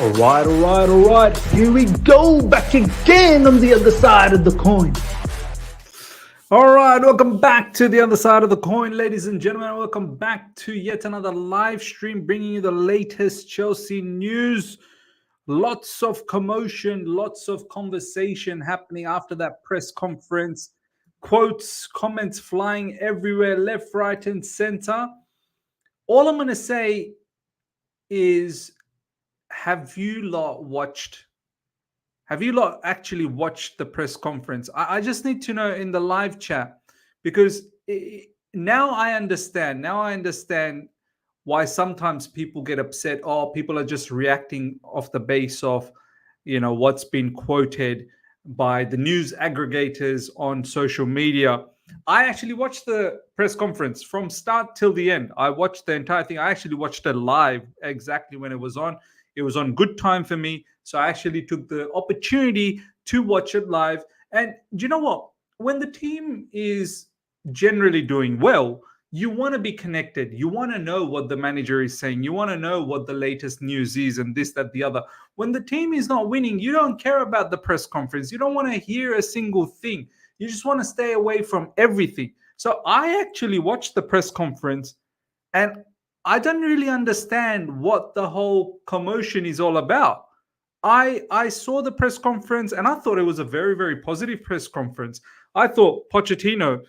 All right. Here we go, back again on the other side of the coin. All right, welcome back to the other side of the coin, ladies and gentlemen. Welcome back to yet another live stream bringing you the latest Chelsea news. Lots of commotion, lots of conversation happening after that press conference. Quotes, comments flying everywhere, left, right, and center. All I'm going to say is, have you lot actually watched the press conference? I just need to know in the live chat, because now I understand why sometimes people get upset. Oh, people are just reacting off the base of what's been quoted by the news aggregators on social media. I actually watched the press conference from start till the end. I watched the entire thing. I actually watched it live exactly when it was on. It was on good time for me. So I actually took the opportunity to watch it live. And you know what? When the team is generally doing well, you want to be connected. You want to know what the manager is saying. You want to know what the latest news is and this, that, the other. When the team is not winning, you don't care about the press conference. You don't want to hear a single thing. You just want to stay away from everything. So I actually watched the press conference, and I don't really understand what the whole commotion is all about. I saw the press conference and I thought it was a very, very positive press conference. I thought Pochettino,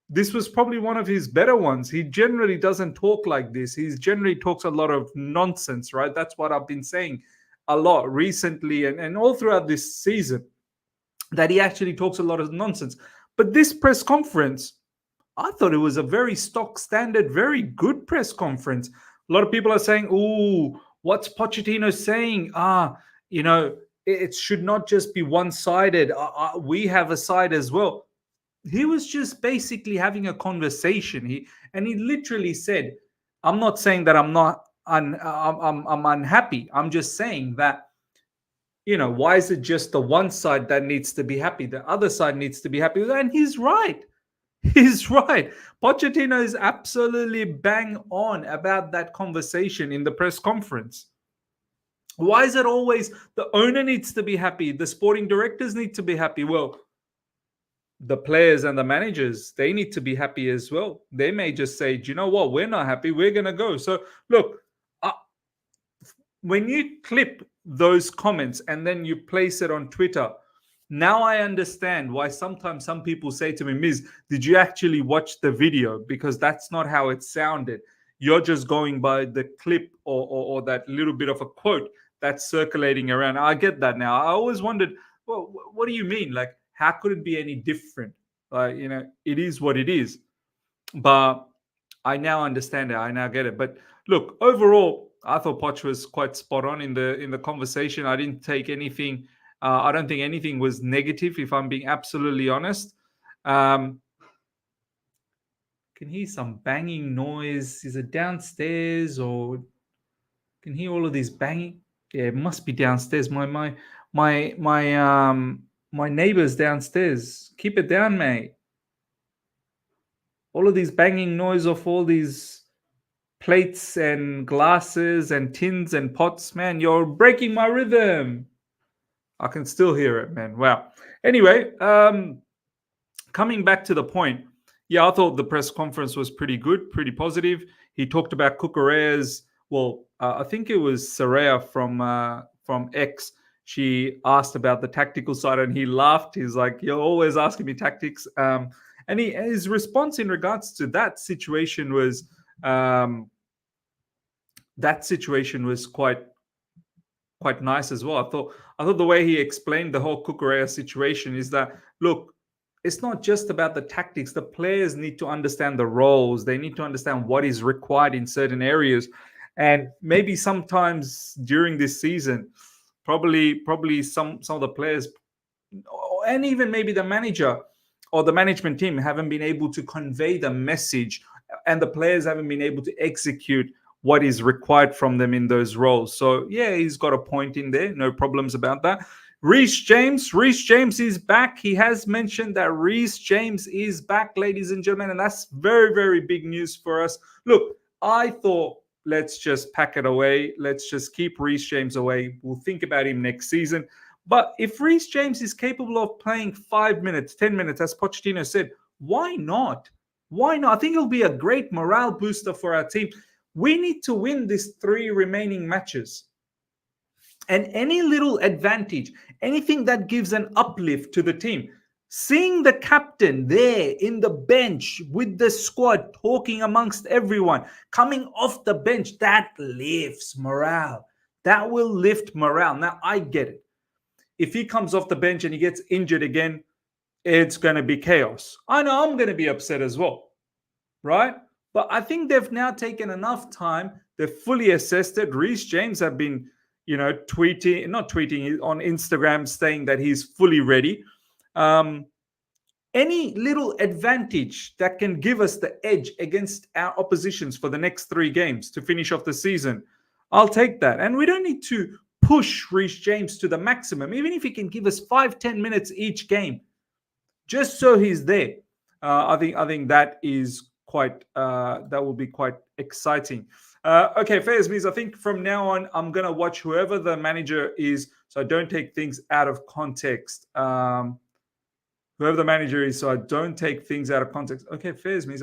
this was probably one of his better ones. He generally doesn't talk like this. He generally talks a lot of nonsense, right? That's what I've been saying a lot recently and all throughout this season, that he actually talks a lot of nonsense. But this press conference, I thought it was a very stock standard, very good press conference. A lot of people are saying, "Ooh, what's Pochettino saying? It should not just be one-sided. We have a side as well." He was just basically having a conversation. He literally said, "I'm not saying that I'm unhappy. I'm just saying that, why is it just the one side that needs to be happy? The other side needs to be happy." And he's right. He's right. Pochettino is absolutely bang on about that conversation in the press conference. Why is it always the owner needs to be happy, the sporting directors need to be happy? Well, the players and the managers, they need to be happy as well. They may just say, "Do you know what? We're not happy. We're going to go." So look, when you clip those comments and then you place it on Twitter, now I understand why sometimes some people say to me, "Miz, did you actually watch the video?" Because that's not how it sounded. You're just going by the clip or that little bit of a quote that's circulating around. I get that now. I always wondered, well, what do you mean? Like, how could it be any different? It is what it is. But I now understand it. I now get it. But look, overall, I thought Poch was quite spot on in the conversation. I didn't take anything. I don't think anything was negative, if I'm being absolutely honest. Can hear some banging noise. Is it downstairs, or can hear all of this banging? Yeah, it must be downstairs. My neighbor's downstairs. Keep it down, mate. All of these banging noise of all these plates and glasses and tins and pots, man, you're breaking my rhythm. I can still hear it, man. Wow. Anyway, coming back to the point, yeah, I thought the press conference was pretty good, pretty positive. He talked about Cucurella's. Well, I think it was Saraya from X. She asked about the tactical side, and he laughed. He's like, "You're always asking me tactics." And his response in regards to that situation was quite nice as well. I thought the way he explained the whole Cucurella situation is that, look, it's not just about the tactics. The players need to understand the roles. They need to understand what is required in certain areas. And maybe sometimes during this season, probably some of the players, and even maybe the manager or the management team, haven't been able to convey the message, and the players haven't been able to execute what is required from them in those roles. So yeah, he's got a point in there. No problems about that. Reece James is back. He has mentioned that Reece James is back, ladies and gentlemen, and that's very, very big news for us. Look, I thought let's just pack it away. Let's just keep Reece James away. We'll think about him next season. But if Reece James is capable of playing 5 minutes, 10 minutes, as Pochettino said, why not? Why not? I think it'll be a great morale booster for our team. We need to win these 3 remaining matches. And any little advantage, anything that gives an uplift to the team, seeing the captain there in the bench with the squad, talking amongst everyone, coming off the bench, that lifts morale. That will lift morale. Now, I get it. If he comes off the bench and he gets injured again, it's going to be chaos. I know I'm going to be upset as well, right? But I think they've now taken enough time. They've fully assessed it. Reece James have been, not tweeting on Instagram saying that he's fully ready. Any little advantage that can give us the edge against our oppositions for the next 3 games to finish off the season, I'll take that. And we don't need to push Reece James to the maximum, even if he can give us 5-10 minutes each game, just so he's there. I think that is quite that will be quite exciting. Okay, Fairs means I think from now on I'm gonna watch whoever the manager is, so I don't take things out of context. Whoever the manager is, so I don't take things out of context. Okay, Fairs means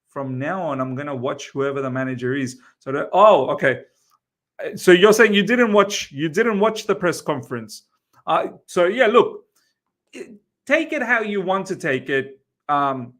from now on I'm gonna watch whoever the manager is. So okay. So you're saying you didn't watch the press conference. So yeah, look, take it how you want to take it. Have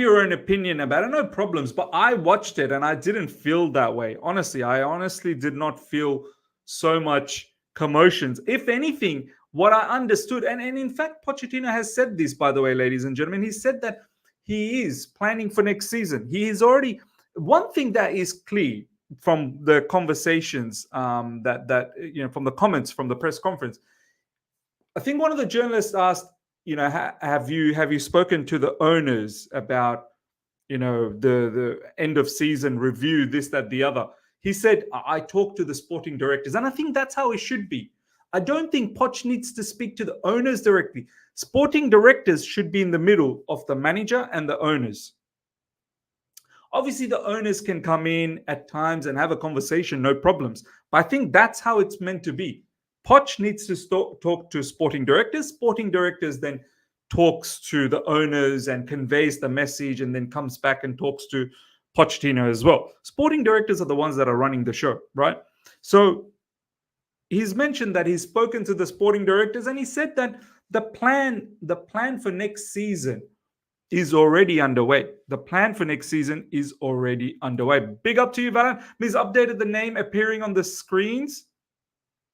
your own opinion about it, no problems. But I watched it and I didn't feel that way. Honestly, I honestly did not feel so much commotions. If anything, what I understood, and in fact, Pochettino has said this, by the way, ladies and gentlemen, he said that he is planning for next season. He is already, one thing that is clear from the conversations from the comments from the press conference, I think one of the journalists asked, have you spoken to the owners about, the end of season review, this, that, the other? He said, I talked to the sporting directors. And I think that's how it should be. I don't think Poch needs to speak to the owners directly. Sporting directors should be in the middle of the manager and the owners. Obviously, the owners can come in at times and have a conversation, no problems. But I think that's how it's meant to be. Poch needs to talk to sporting directors. Sporting directors then talks to the owners and conveys the message and then comes back and talks to Pochettino as well. Sporting directors are the ones that are running the show, right? So he's mentioned that he's spoken to the sporting directors and he said that the plan for next season is already underway. The plan for next season is already underway. Big up to you, Valan. Miz updated the name appearing on the screens.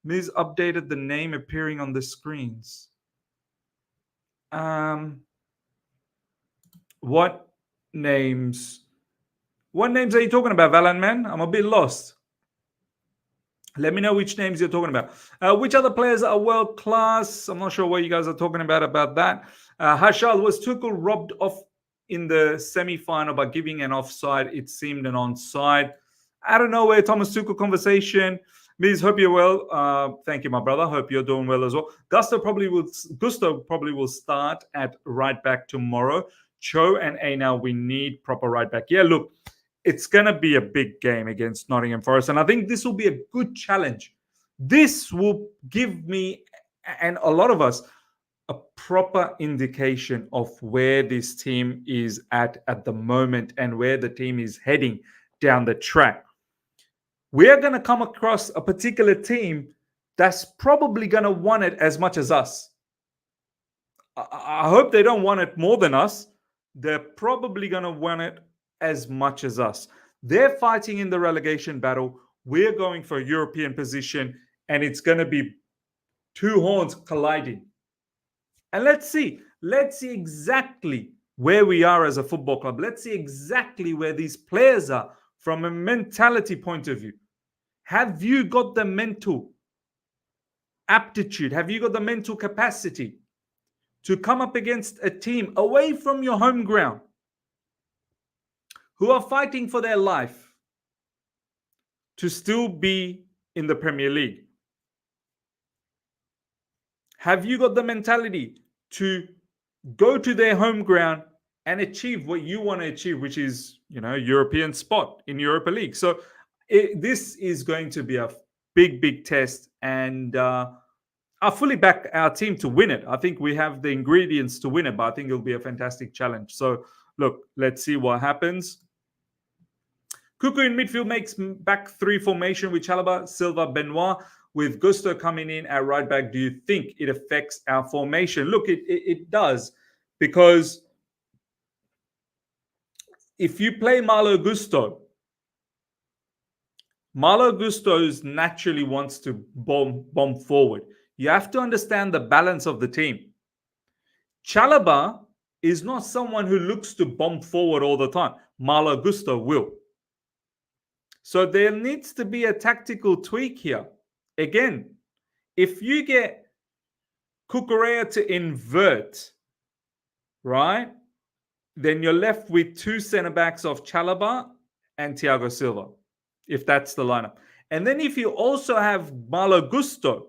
Miz updated the name appearing on the screens. What names are you talking about, Valan, man? I'm a bit lost. Let me know which names you're talking about. Which other players are world class? I'm not sure what you guys are talking about that. Hashal, was Tuchel robbed off in the semi-final by giving an offside? It seemed an onside. I don't know where Thomas Tuchel conversation. Miz, hope you're well. Thank you, my brother. Hope you're doing well as well. Gusto probably will start at right back tomorrow. Cho and Ainal, we need proper right back. Yeah, look, it's going to be a big game against Nottingham Forest. And I think this will be a good challenge. This will give me and a lot of us a proper indication of where this team is at the moment and where the team is heading down the track. We're going to come across a particular team that's probably going to want it as much as us. I hope they don't want it more than us. They're probably going to want it as much as us. They're fighting in the relegation battle. We're going for a European position, and it's going to be 2 horns colliding. And let's see exactly where we are as a football club. Let's see exactly where these players are from a mentality point of view. Have you got the mental aptitude? Have you got the mental capacity to come up against a team away from your home ground who are fighting for their life to still be in the Premier League? Have you got the mentality to go to their home ground and achieve what you want to achieve, which is, European spot in Europa League. So this is going to be a big test, and I fully back our team to win it. I think we have the ingredients to win it, but I think it'll be a fantastic challenge. So look, let's see what happens. Cuckoo in midfield makes back three formation with Chalobah, Silva, Benoit, with Gusto coming in at right back. Do you think it affects our formation? Look, it does, because if you play Malo Gusto naturally wants to bomb forward. You have to understand the balance of the team. Chalobah is not someone who looks to bomb forward all the time. Malo Gusto will. So there needs to be a tactical tweak here. Again, if you get Cucurella to invert, right, then you're left with two centre-backs of Chalobah and Thiago Silva, if that's the lineup. And then if you also have Malo Gusto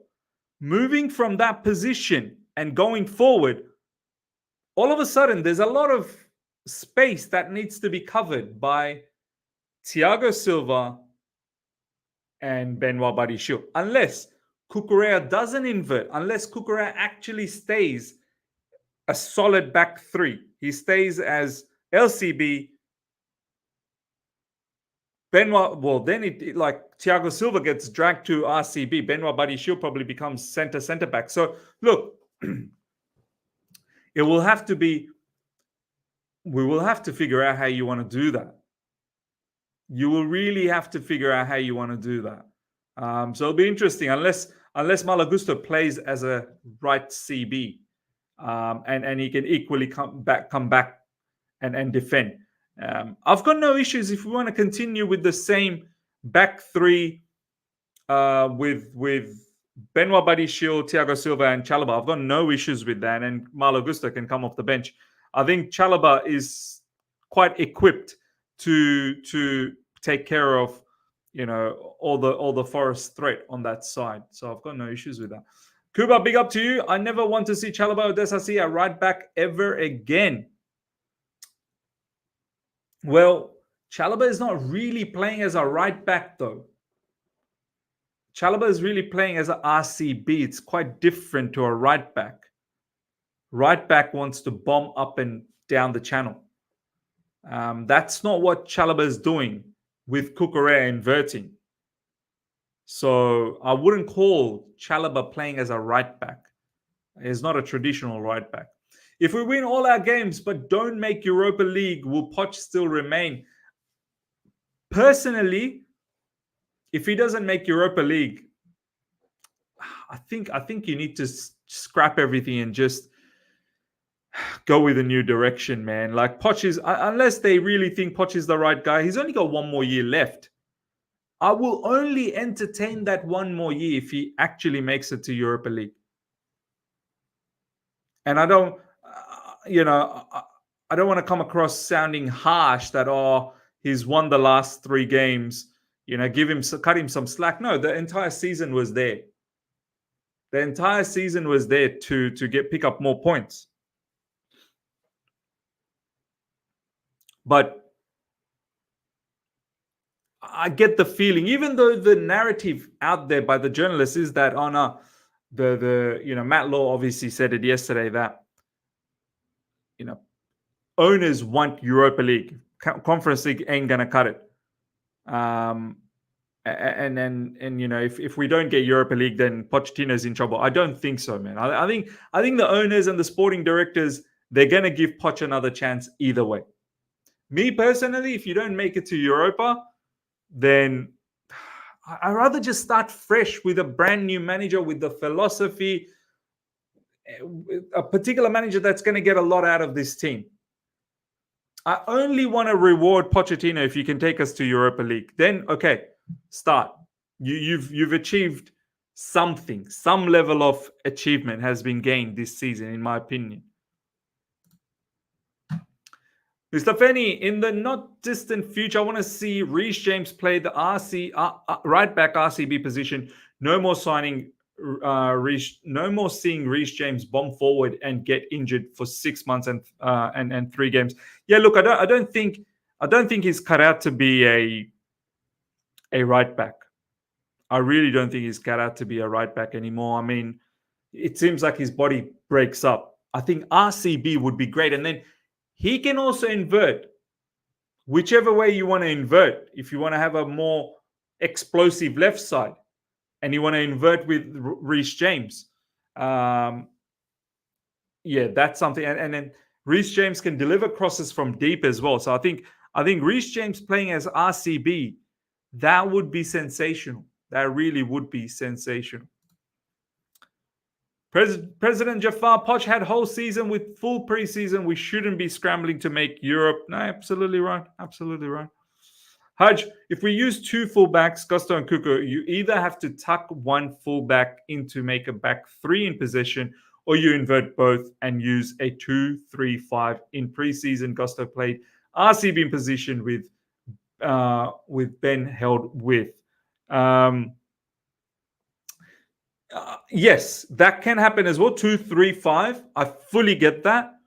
moving from that position and going forward, all of a sudden there's a lot of space that needs to be covered by Thiago Silva and Benoit Badiashile. Unless Cucurella doesn't invert, unless Cucurella actually stays a solid back three. He stays as LCB. Benoit, well, then it like Thiago Silva gets dragged to RCB. Benoit Badiashile probably becomes center back. So look, it will have to be, we will have to figure out how you want to do that. You will really have to figure out how you want to do that. So it'll be interesting, unless Malo Gusto plays as a right CB, and he can equally come back and defend. I've got no issues if we want to continue with the same back three with Benoit Badiashile, Thiago Silva, and Chalobah. I've got no issues with that, and Malo Gusto can come off the bench. I think Chalobah is quite equipped to take care of, all the Forest threat on that side. So I've got no issues with that. Kuba, big up to you. I never want to see Chalobah Odesasi at right back ever again. Well, Chalobah is not really playing as a right back, though. Chalobah is really playing as an RCB. It's quite different to a right back. Right back wants to bomb up and down the channel. That's not what Chalobah is doing with Cucurella inverting. So I wouldn't call Chalobah playing as a right back. He's not a traditional right back. If we win all our games but don't make Europa League, will Poch still remain? Personally, if he doesn't make Europa League, I think you need to scrap everything and just go with a new direction, man. Like Poch is, unless they really think Poch is the right guy, he's only got one more year left. I will only entertain that one more year if he actually makes it to Europa League. And I don't, I don't want to come across sounding harsh that, he's won the last 3 games, cut him some slack. No, the entire season was there. The entire season was there to pick up more points. But I get the feeling, even though the narrative out there by the journalists is that, Matt Law obviously said it yesterday that, owners want Europa League. Conference League ain't gonna cut it. If we don't get Europa League, then Pochettino's in trouble. I don't think so, man. I think the owners and the sporting directors, they're gonna give Poch another chance either way. Me personally, if you don't make it to Europa, then I'd rather just start fresh with a brand new manager with the philosophy, a particular manager that's going to get a lot out of this team. I only want to reward Pochettino if you can take us to Europa League. Then, okay, start. You've achieved something. Some level of achievement has been gained this season, in my opinion. Mr. Fenny, in the not distant future, I want to see Reece James play the right back RCB position. No more signing no more seeing Reece James bomb forward and get injured for 6 months and 3 games. Yeah, look, I don't think he's cut out to be a right back. I really don't think he's cut out to be a right back anymore. I mean, it seems like his body breaks up. I think RCB would be great, and then he can also invert whichever way you want to invert. If you want to have a more explosive left side, and you want to invert with Reece James, yeah, that's something. And then Reece James can deliver crosses from deep as well. So I think Reece James playing as RCB, that would be sensational. That really would be sensational. President Jafar, Poch had whole season with full preseason. We shouldn't be scrambling to make Europe. No, absolutely right. Absolutely right. Haj, if we use 2 fullbacks, Gusto and Cuckoo, you either have to tuck one fullback in to make a back 3 in possession, or you invert both and use a 2-3-5. In preseason, Gusto played RCB in position with Ben held with. Yes, that can happen as well. 2-3-5. I fully get that.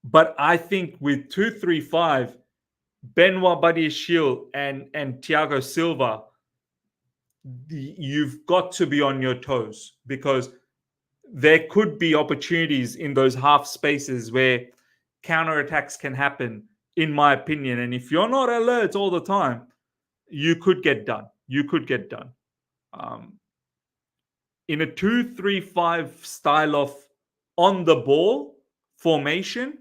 But I think with 2-3-5, Benoit Badiashile and Thiago Silva, you've got to be on your toes, because there could be opportunities in those half spaces where counterattacks can happen, in my opinion. And if you're not alert all the time, you could get done. In a 2-3-5 style of on the ball formation,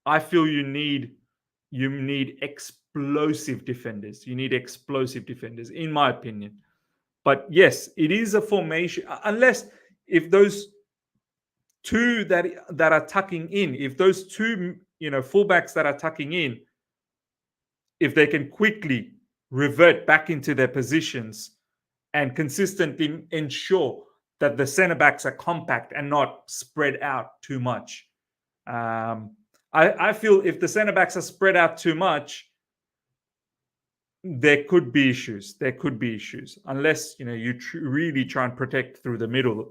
I feel you need explosive defenders. You need explosive defenders, in my opinion. But yes, it is a formation, unless if those 2 that are tucking in, if those 2 fullbacks that are tucking in, if they can quickly revert back into their positions and consistently ensure that the centre backs are compact and not spread out too much. I feel if the centre backs are spread out too much, there could be issues. Unless you really try and protect through the middle,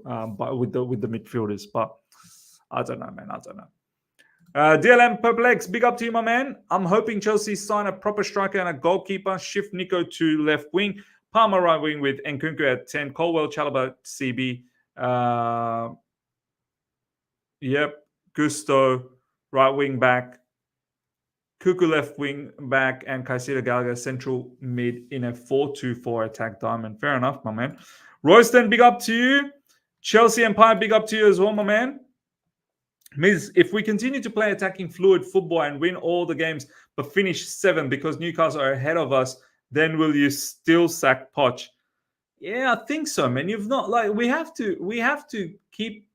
with the midfielders. But I don't know, man. I don't know. DLM Perplex, big up to you, my man. I'm hoping Chelsea sign a proper striker and a goalkeeper. Shift Nico to left wing. Palmer right wing with Nkunku at 10. Colwell, Chalobah, CB. Yep. Gusto, right wing back. Cuckoo left wing back, and Caicedo Gallagher central mid in a 4-2-4 attack diamond. Fair enough, my man. Royston, big up to you. Chelsea Empire, big up to you as well, my man. Miz, if we continue to play attacking fluid football and win all the games but finish 7 because Newcastle are ahead of us, then will you still sack Poch? Yeah, I think so, man. You've not we have to keep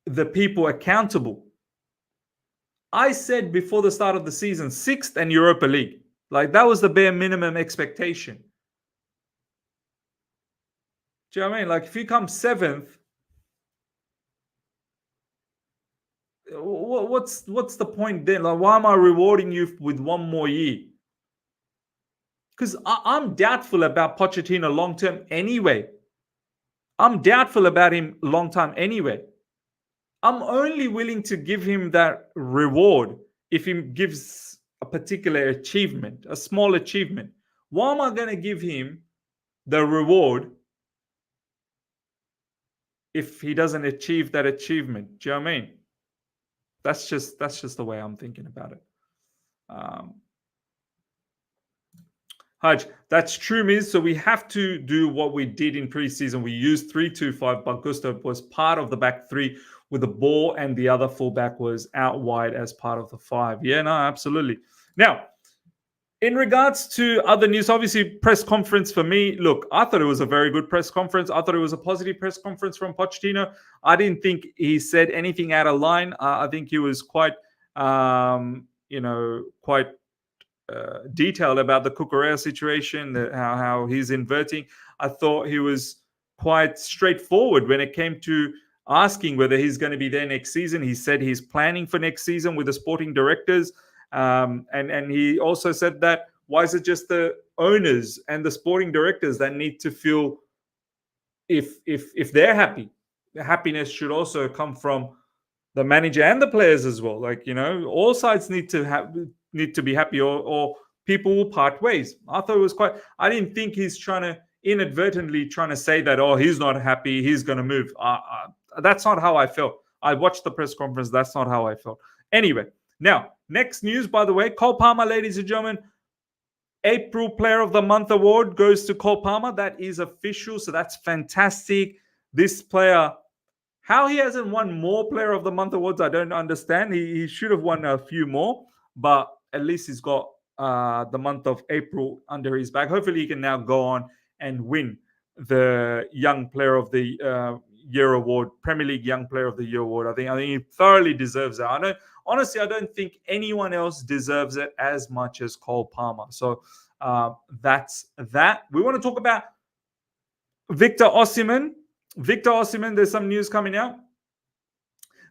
the people accountable. I said before the start of the season, 6th and Europa League. That was the bare minimum expectation. Do you know what I mean? If you come 7th, what's the point then? Why am I rewarding you with 1 more year? Because I'm doubtful about Pochettino long term anyway. I'm doubtful about him long term anyway. I'm only willing to give him that reward if he gives a particular achievement, a small achievement. Why am I going to give him the reward if he doesn't achieve that achievement? Do you know what I mean? That's just the way I'm thinking about it. Haj, that's true, Miz. So we have to do what we did in preseason. We used 3-2-5, but Gusto was part of the back 3 with the ball, and the other fullback was out wide as part of the 5. Yeah, no, absolutely. Now, in regards to other news, obviously, press conference for me. Look, I thought it was a very good press conference. I thought it was a positive press conference from Pochettino. I didn't think he said anything out of line. I think he was quite, quite detailed about the Cucurella situation, how he's inverting. I thought he was quite straightforward when it came to asking whether he's going to be there next season. He said he's planning for next season with the sporting directors. And he also said that Why is it just the owners and the sporting directors that need to feel if they're happy? The happiness should also come from the manager and the players as well. Like, all sides need to be happy, or people will part ways. I thought it was quite. I didn't think he's inadvertently trying to say that, oh, he's not happy, he's going to move. That's not how I felt. I watched the press conference. That's not how I felt. Anyway, now next news, by the way, Cole Palmer, ladies and gentlemen. April Player of the Month award goes to Cole Palmer. That is official, so that's fantastic. This player, how he hasn't won more Player of the Month awards, I don't understand. He should have won a few more, but at least he's got the month of April under his back. Hopefully he can now go on and win the Young Player of the Year award, Premier League Young Player of the Year award. I think he thoroughly deserves it. I don't think anyone else deserves it as much as Cole Palmer. So that's that. We want to talk about Victor Osimhen. There's some news coming out.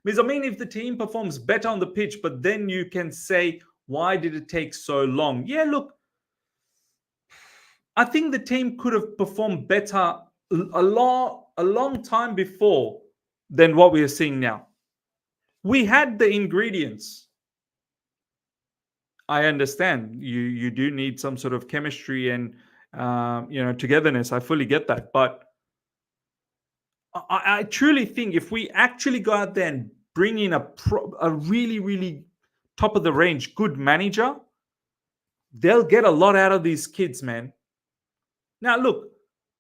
Because, if the team performs better on the pitch, but then you can say, why did it take so long? Yeah, look, I think the team could have performed better a long time before than what we are seeing now. We had the ingredients. I understand you do need some sort of chemistry and togetherness. I fully get that, but I truly think if we actually go out there and bring in a really, really top of the range good manager, they'll get a lot out of these kids, man. Now, look,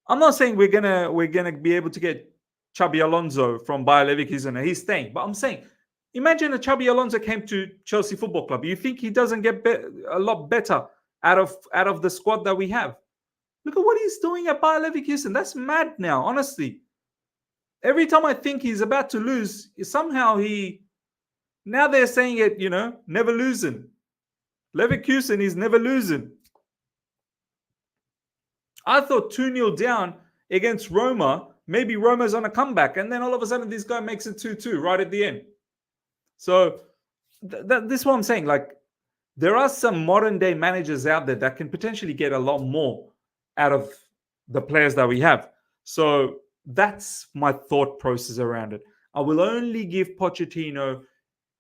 I'm not saying we're gonna be able to get Xabi Alonso from Bayer Leverkusen. He's staying, but I'm saying, imagine a Xabi Alonso came to Chelsea Football Club. You think he doesn't get a lot better out of the squad that we have? Look at what he's doing at Bayer Leverkusen. That's mad now, honestly. Every time I think he's about to lose, somehow now they're saying it, never losing. Leverkusen is never losing. I thought 2-0 down against Roma, maybe Roma's on a comeback, and then all of a sudden this guy makes it 2-2 right at the end. So this is what I'm saying. Like, there are some modern day managers out there that can potentially get a lot more out of the players that we have. So that's my thought process around it. I will only give Pochettino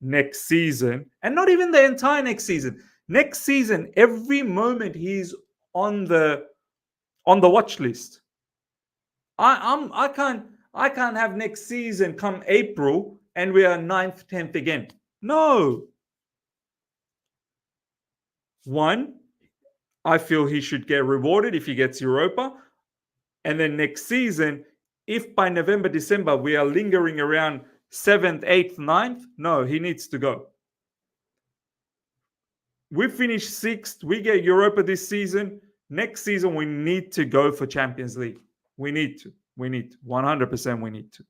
next season, and not even the entire next season. Next season, every moment he's on the watch list. I can't have next season come April and we are 9th, 10th again. No. One, I feel he should get rewarded if he gets Europa. And then next season, if by November, December, we are lingering around 7th, 8th, 9th, no, he needs to go. We finish 6th. We get Europa this season. Next season, we need to go for Champions League. We need to. 100% we need to.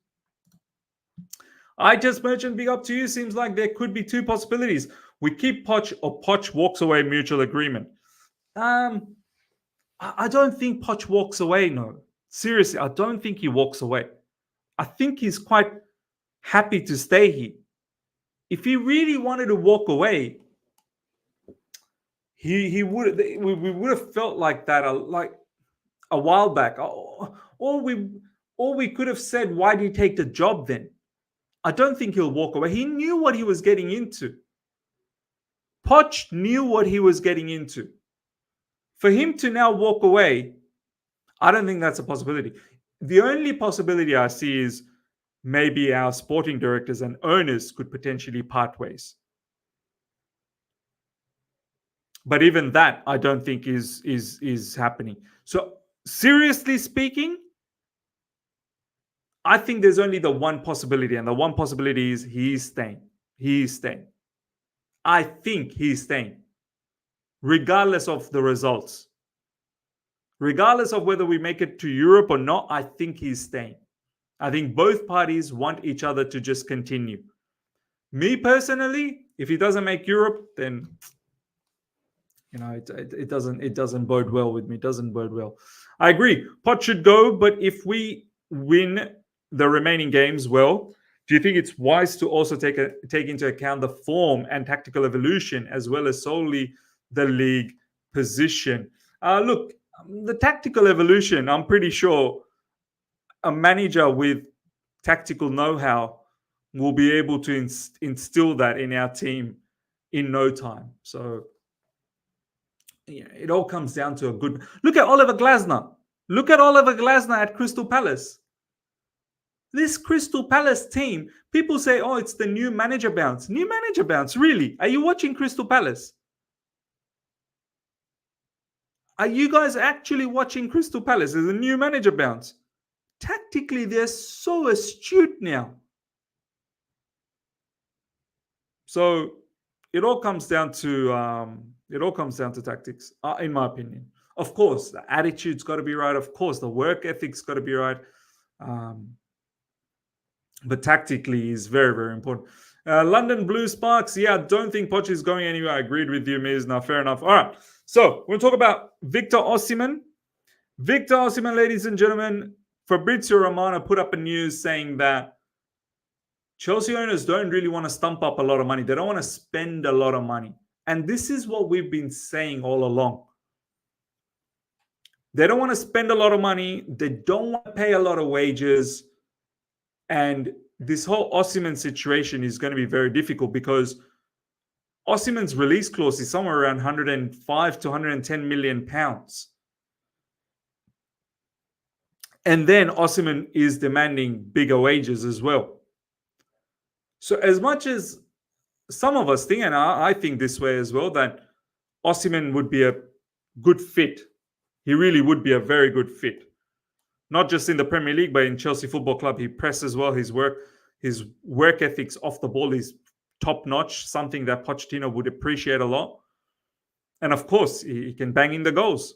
I just mentioned, big up to you. Seems like there could be two possibilities. We keep Poch, or Poch walks away, mutual agreement. I don't think Poch walks away, no. Seriously, I don't think he walks away. I think he's quite happy to stay here. If he really wanted to walk away, we would have felt like that like a while back. Or we could have said, why did he take the job then? I don't think he'll walk away. He knew what he was getting into. Poch knew what he was getting into. For him to now walk away, I don't think that's a possibility. The only possibility I see is maybe our sporting directors and owners could potentially part ways. But even that, I don't think is happening. So seriously speaking, I think there's only the one possibility, and the one possibility is he's staying. He's staying. I think he's staying, regardless of the results. Regardless of whether we make it to Europe or not, I think he's staying. I think both parties want each other to just continue. Me personally, if he doesn't make Europe, then it doesn't bode well with me. It doesn't bode well. I agree. Pot should go, but if we win the remaining games well, do you think it's wise to also take into account the form and tactical evolution, as well as solely the league position. Look, the tactical evolution, I'm pretty sure a manager with tactical know-how will be able to instill that in our team in no time. So yeah, it all comes down to a good look at Oliver Glasner. Look at Oliver Glasner at Crystal Palace. This Crystal Palace team, people say, oh, it's the new manager bounce. New manager bounce, really? Are you watching Crystal Palace? Are you guys actually watching Crystal Palace as a new manager bounce? Tactically, they're so astute now. So it all comes down to tactics, in my opinion. Of course, the attitude's got to be right. Of course, the work ethic's got to be right. But tactically is very, very important. London Blue Sparks. Yeah, I don't think Poch is going anywhere. I agreed with you, Miz. Now, fair enough. All right. So we'll talk about Victor Osimhen. Victor Osimhen, ladies and gentlemen, Fabrizio Romano put up a news saying that Chelsea owners don't really want to stump up a lot of money. They don't want to spend a lot of money. And this is what we've been saying all along. They don't want to spend a lot of money. They don't want to pay a lot of wages. And this whole Osimhen situation is going to be very difficult because Osimhen's release clause is somewhere around 105 to 110 million pounds. And then Osimhen is demanding bigger wages as well. So as much as some of us think, and I think this way as well, that Osimhen would be a good fit. He really would be a very good fit. Not just in the Premier League, but in Chelsea Football Club. He presses well. His work ethics off the ball is top-notch, something that Pochettino would appreciate a lot. And of course, he can bang in the goals.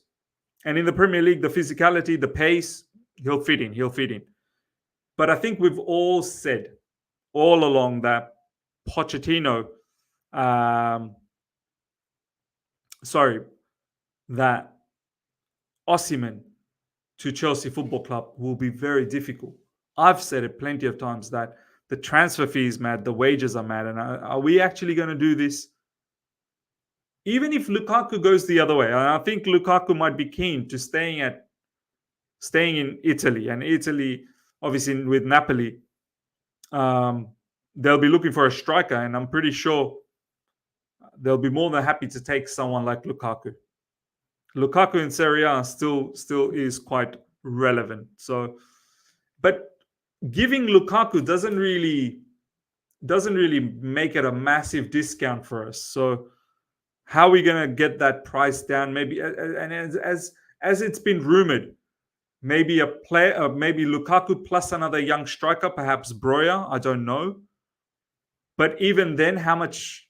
And in the Premier League, the physicality, the pace, he'll fit in. But I think we've all said all along that Pochettino, that Osimhen to Chelsea Football Club will be very difficult. I've said it plenty of times that the transfer fee is mad, the wages are mad, and are we actually going to do this? Even if Lukaku goes the other way, and I think Lukaku might be keen to staying in Italy, and Italy, obviously with Napoli, they'll be looking for a striker, and I'm pretty sure they'll be more than happy to take someone like Lukaku. Lukaku in Serie A still is quite relevant. So, but giving Lukaku doesn't really make it a massive discount for us. So, how are we going to get that price down? Maybe, and as it's been rumored, maybe a player, maybe Lukaku plus another young striker, perhaps Broja. I don't know. But even then, how much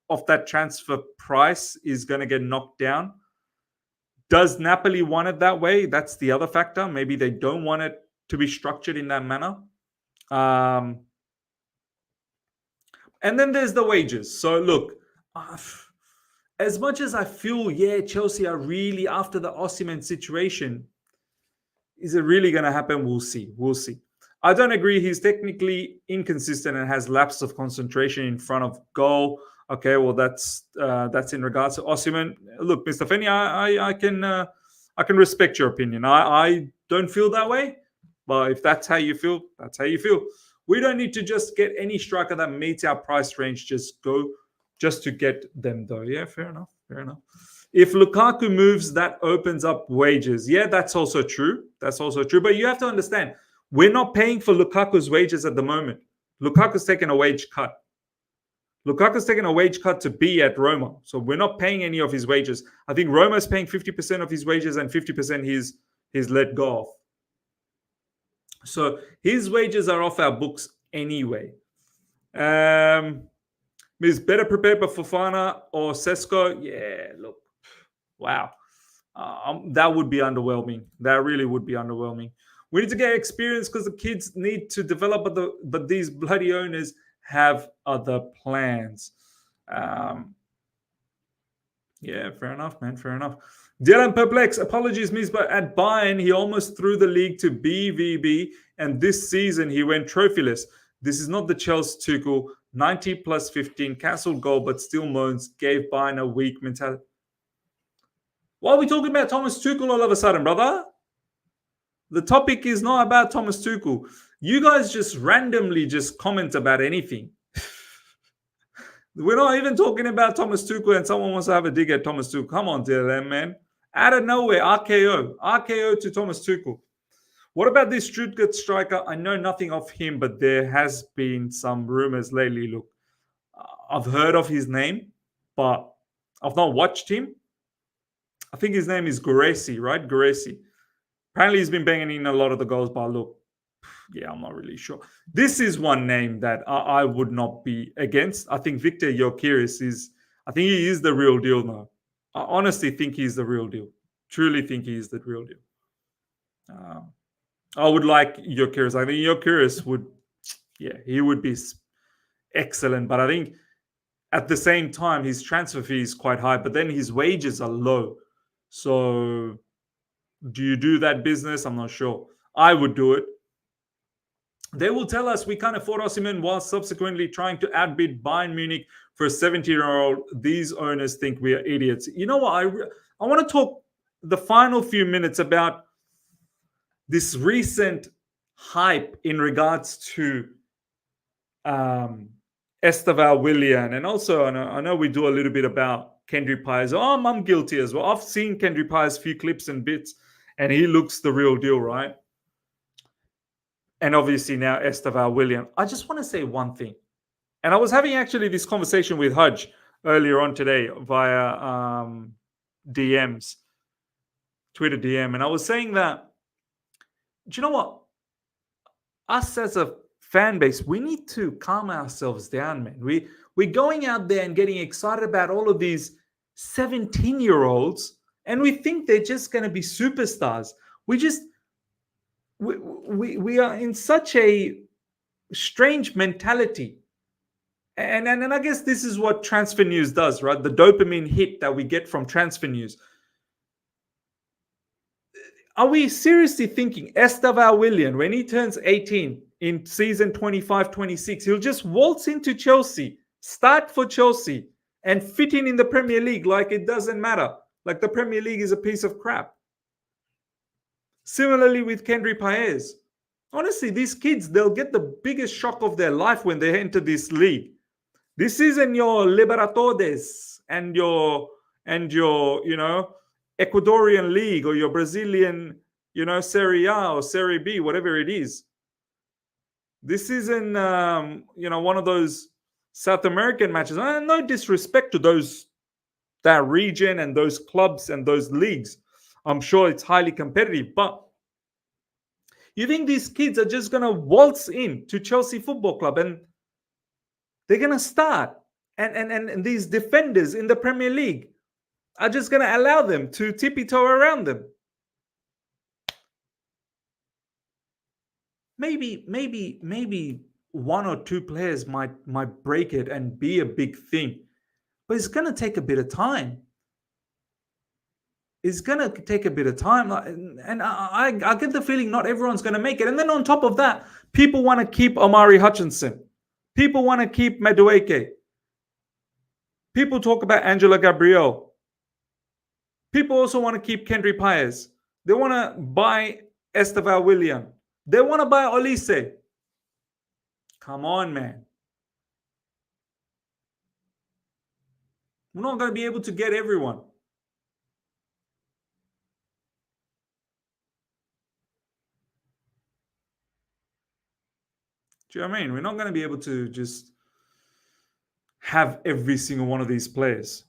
of that transfer price is going to get knocked down? Does Napoli want it that way? That's the other factor. Maybe they don't want it to be structured in that manner. And then there's the wages. So look, as much as I feel, Chelsea are really after the Osimhen situation, is it really going to happen? We'll see. I don't agree. He's technically inconsistent and has lapses of concentration in front of goal. Okay, well that's in regards to Osimhen. Look, Mr. Fenny, I can respect your opinion. I don't feel that way, but if that's how you feel, that's how you feel. We don't need to just get any striker that meets our price range. Just to get them though. Yeah, fair enough. If Lukaku moves, that opens up wages. Yeah, that's also true. But you have to understand, we're not paying for Lukaku's wages at the moment. Lukaku's taking a wage cut. Lukaku's taken a wage cut to be at Roma. So we're not paying any of his wages. I think Roma's paying 50% of his wages and 50% he's let go of. So his wages are off our books anyway. Is better prepared for Fofana or Sesko? Yeah, look. Wow. That would be underwhelming. That really would be underwhelming. We need to get experience because the kids need to develop, but these bloody owners have other plans. Yeah, fair enough, man. Fair enough. Dylan Perplex, apologies, Miss, but at Bayern, he almost threw the league to BVB, and this season he went trophyless. This is not the Chelsea Tuchel, 90 plus 15, cancelled goal, but still moans, gave Bayern a weak mentality. Why are we talking about Thomas Tuchel all of a sudden, brother? The topic is not about Thomas Tuchel. You guys just randomly just comment about anything. We're not even talking about Thomas Tuchel and someone wants to have a dig at Thomas Tuchel. Come on, DLM, man. Out of nowhere, RKO. RKO to Thomas Tuchel. What about this Stuttgart striker? I know nothing of him, but there has been some rumors lately. Look, I've heard of his name, but I've not watched him. I think his name is Guresi, right? Guresi. Apparently, he's been banging in a lot of the goals, but look, yeah, I'm not really sure. This is one name that I would not be against. I think Victor Gyökeres is, I think he is the real deal now. I honestly think he's the real deal. Truly think he is the real deal. I would like Gyökeres. I think Gyökeres would, yeah, he would be excellent. But I think at the same time, his transfer fee is quite high, but then his wages are low. So do you do that business? I'm not sure. I would do it. They will tell us we can't afford Osimhen while subsequently trying to outbid Bayern Munich for a 17-year-old. These owners think we are idiots. You know what? I want to talk the final few minutes about this recent hype in regards to Esteval Willian. And also, I know we do a little bit about Kendry Pires. Oh, I'm guilty as well. I've seen Kendry Pires' few clips and bits, and he looks the real deal, right? And obviously now Esteval Willian. I just want to say one thing. And I was having actually this conversation with Hudge earlier on today via DMs, Twitter DM. And I was saying that, do you know what? Us as a fan base, we need to calm ourselves down, man. We're going out there and getting excited about all of these 17-year-olds, and we think they're just going to be superstars. We are in such a strange mentality. And I guess this is what transfer news does, right? The dopamine hit that we get from transfer news. Are we seriously thinking Esteval Willian, when he turns 18 in season 25-26, he'll just waltz into Chelsea, start for Chelsea, and fit in the Premier League like it doesn't matter? Like the Premier League is a piece of crap. Similarly with Kendry Pires. Honestly, these kids, they'll get the biggest shock of their life when they enter this league. This isn't your Libertadores and your Ecuadorian league or your Brazilian, Serie A or Serie B, whatever it is. This isn't, one of those South American matches. No disrespect to that region and those clubs and those leagues. I'm sure it's highly competitive, but you think these kids are just going to waltz in to Chelsea Football Club and they're going to start? And these defenders in the Premier League are just going to allow them to tippy-toe around them? Maybe one or two players might break it and be a big thing. But it's going to take a bit of time. It's going to take a bit of time. And I get the feeling not everyone's going to make it. And then on top of that, people want to keep Omari Hutchinson. People want to keep Madueke. People talk about Angela Gabriel. People also want to keep Kendry Pires. They want to buy Esteval Willian. They want to buy Olise. Come on, man. We're not going to be able to get everyone. Do you know what I mean? We're not going to be able to just have every single one of these players.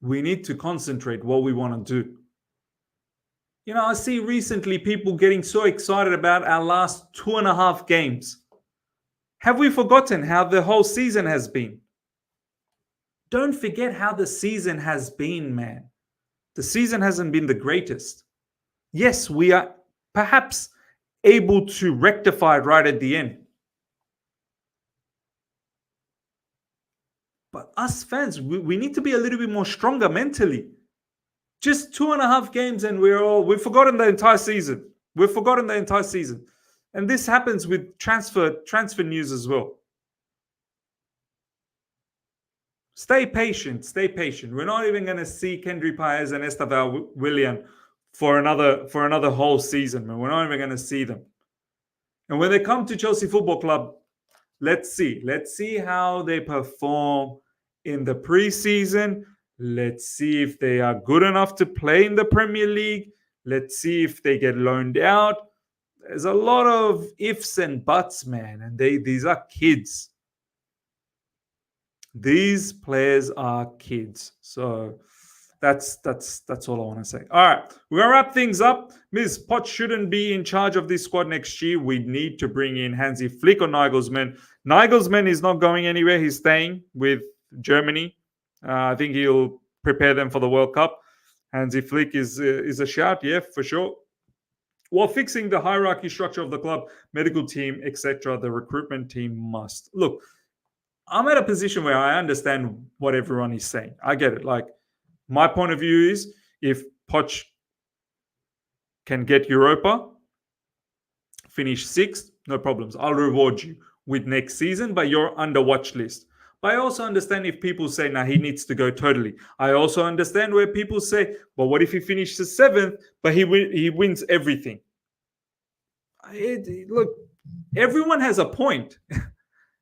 We need to concentrate what we want to do. I see recently people getting so excited about our last 2.5 games. Have we forgotten how the whole season has been? Don't forget how the season has been, man. The season hasn't been the greatest. Yes, we are perhaps able to rectify it right at the end. But us fans, we need to be a little bit more stronger mentally. Just 2.5 games and we've forgotten the entire season. We've forgotten the entire season. And this happens with transfer news as well. Stay patient. Stay patient. We're not even going to see Kendry Paez and Esteval Willian for another whole season, man. We're not even going to see them. And when they come to Chelsea Football Club, let's see. Let's see how they perform in the preseason. Let's see if they are good enough to play in the Premier League. Let's see if they get loaned out. There's a lot of ifs and buts, man. And these are kids. These players are kids. So that's all I want to say. All right, we're gonna wrap things up. Ms. Poch shouldn't be in charge of this squad next year. We need to bring in Hansi Flick or Nagelsmann. Nagelsmann is not going anywhere. He's staying with Germany. I think he'll prepare them for the World Cup. Hansi Flick is a shout, yeah, for sure. While fixing the hierarchy structure of the club, medical team, etc., the recruitment team must. Look, I'm at a position where I understand what everyone is saying. I get it. Like, my point of view is if Poch can get Europa, finish 6th, no problems. I'll reward you with next season, but you're under watch list. But I also understand if people say, nah, he needs to go totally. I also understand where people say, but what if he finishes 7th, but he wins everything? Look, everyone has a point.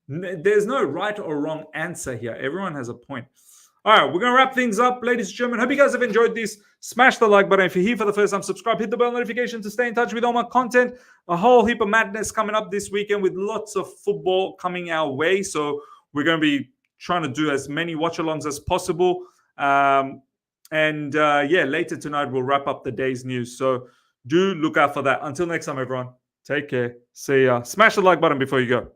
There's no right or wrong answer here. Everyone has a point. All right, we're going to wrap things up, ladies and gentlemen. Hope you guys have enjoyed this. Smash the like button. If you're here for the first time, subscribe. Hit the bell notification to stay in touch with all my content. A whole heap of madness coming up this weekend with lots of football coming our way. So we're going to be trying to do as many watch-alongs as possible. Later tonight, we'll wrap up the day's news. So do look out for that. Until next time, everyone. Take care. See ya. Smash the like button before you go.